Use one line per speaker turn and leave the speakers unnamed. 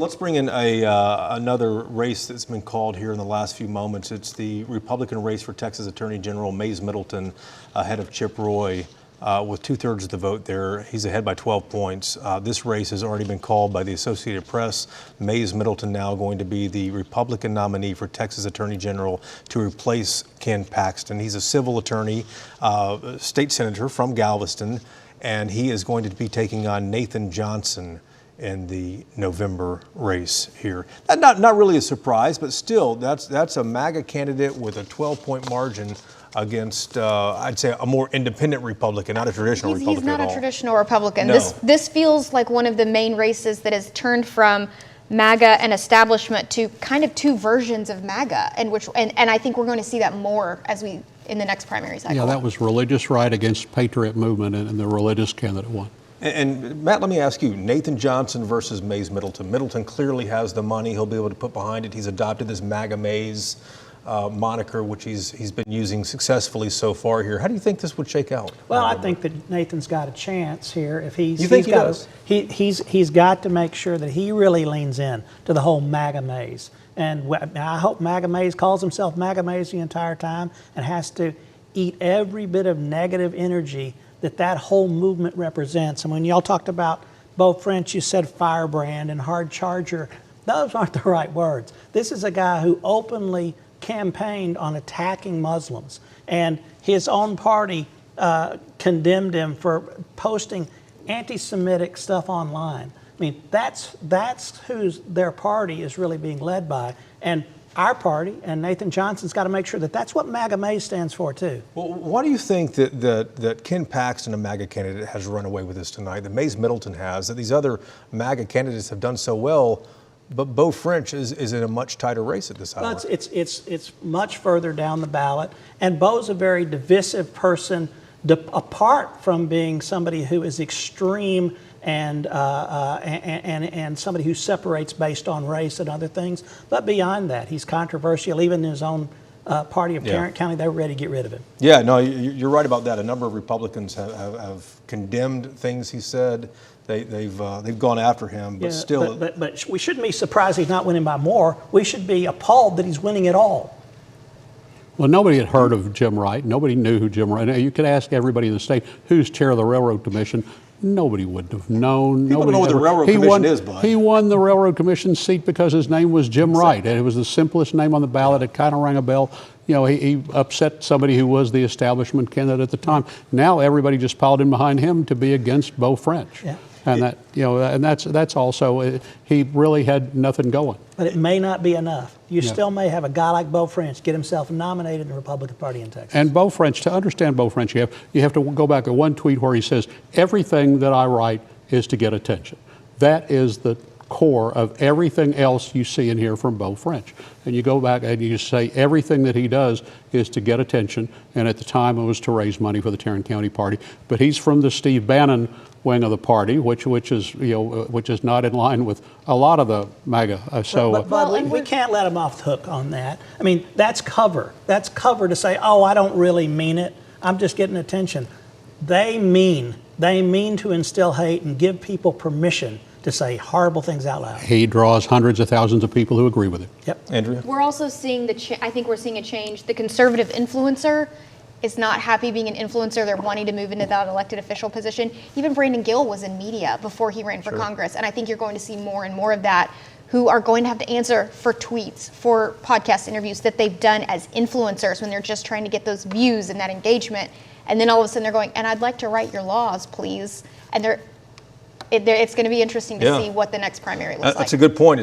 Let's bring in another race that's been called here in the last few moments. It's the Republican race for Texas Attorney General Mays Middleton ahead of Chip Roy with 2/3 of the vote there. He's ahead by 12 points. This race has already been called by the Associated Press. Mays Middleton now going to be the Republican nominee for Texas Attorney General to replace Ken Paxton. He's a civil attorney, state senator from Galveston, and he is going to be taking on Nathan Johnson in the November race here. Not really a surprise, but still, that's a MAGA candidate with a 12-point margin against, I'd say, a more independent Republican, not a traditional Republican
He's not
at all.
a traditional Republican.
No.
This feels like one of the main races that has turned from MAGA and establishment to kind of two versions of MAGA, and I think we're going to see that more as we in the next primary cycle.
Yeah, that was religious right against patriot movement, and the religious candidate won.
And Matt, let me ask you, Nathan Johnson versus Mays Middleton. Middleton clearly has the money he'll be able to put behind it. He's adopted this MAGA Mays moniker, which he's been using successfully so far here. How do you think this would shake out?
Well, I think that Nathan's got a chance here. If
you think he does?
He's got to make sure that he really leans in to the whole MAGA Mays. And I hope MAGA Mays calls himself MAGA Mays the entire time and has to eat every bit of negative energy that whole movement represents. And when y'all talked about Beau French, you said firebrand and hard charger. Those aren't the right words. This is a guy who openly campaigned on attacking Muslims, and his own party condemned him for posting anti-Semitic stuff online. I mean, that's who their party is really being led by. And our party and Nathan Johnson's got to make sure that that's what MAGA Mays stands for too.
Well, why do you think that Ken Paxton, a MAGA candidate, has run away with this tonight, that Mays Middleton has, that these other MAGA candidates have done so well, but Beau French is in a much tighter race at this hour?
Well, it's much further down the ballot, and Beau's a very divisive person, apart from being somebody who is extreme and somebody who separates based on race and other things. But beyond that, he's controversial. Even in his own party of Tarrant County, they were ready to get rid of him.
Yeah, no, you're right about that. A number of Republicans have condemned things he said. They've gone after him, but still.
But we shouldn't be surprised he's not winning by more. We should be appalled that he's winning at all.
Well, nobody had heard of Jim Wright. Nobody knew who Jim Wright. You could ask everybody in the state who's chair of the Railroad Commission. Nobody would have known.
People don't know what the Railroad Commission is, bud.
He won the Railroad Commission seat because his name was Jim Wright, and it was the simplest name on the ballot. It kind of rang a bell. You know, he upset somebody who was the establishment candidate at the time. Now everybody just piled in behind him to be against Beau French. Yeah. And that, you know, and that's also, he really had nothing going.
But it may not be enough. You still may have a guy like Beau French get himself nominated in the Republican Party in Texas.
And Beau French, to understand Beau French, you have to go back to one tweet where he says, everything that I write is to get attention. That is the core of everything else you see and hear from Beau French. And you go back and you say everything that he does is to get attention, and at the time it was to raise money for the Tarrant County Party. But he's from the Steve Bannon wing of the party, which is not in line with a lot of the MAGA.
But we can't let him off the hook on that. I mean, that's cover. That's cover to say, oh, I don't really mean it. I'm just getting attention. They mean to instill hate and give people permission to say horrible things out loud.
He draws hundreds of thousands of people who agree with him.
Yep.
Andrea?
We're also seeing I think we're seeing a change. The conservative influencer is not happy being an influencer. They're wanting to move into that elected official position. Even Brandon Gill was in media before he ran for Congress. And I think you're going to see more and more of that, who are going to have to answer for tweets, for podcast interviews that they've done as influencers when they're just trying to get those views and that engagement. And then all of a sudden they're going, and I'd like to write your laws, please. And it's going to be interesting to see what the next primary looks like.
That's a good point.